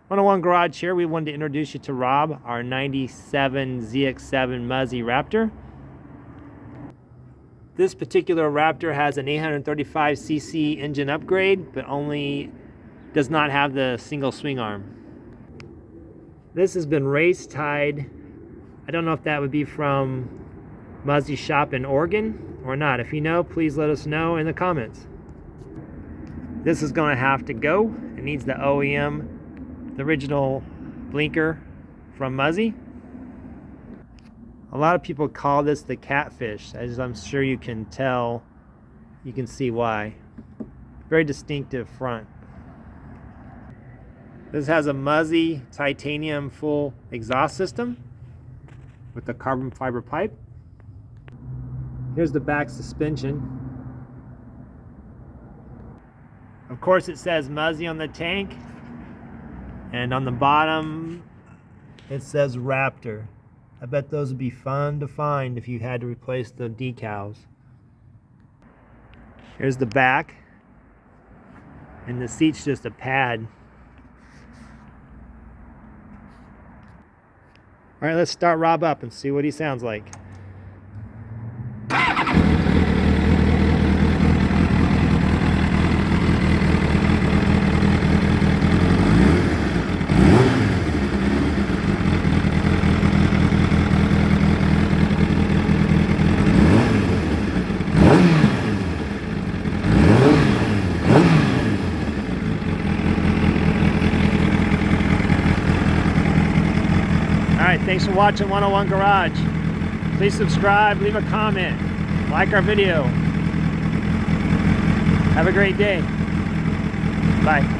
101 Garage here. We wanted to introduce you to Rob, our 97 ZX7 Muzzy Raptor. This particular Raptor has an 835cc engine upgrade, but only does not have the single swing arm. This has been race tied. I don't know if that would be from Muzzy shop in Oregon or not. If you know, please let us know in the comments. This is going to have to go. It needs the OEM, the original blinker from Muzzy. A lot of people call this the Catfish, as I'm sure you can tell. You can see why. Very distinctive front. This has a Muzzy titanium full exhaust system with the carbon fiber pipe. Here's the back suspension. Of course, it says Muzzy on the tank, and on the bottom it says Raptor. I bet those would be fun to find if you had to replace the decals. Here's the back, and the seat's just a pad. All right, let's start Rob up and see what he sounds like. Alright, thanks for watching 101 Garage. Please subscribe, leave a comment, like our video. Have a great day. Bye.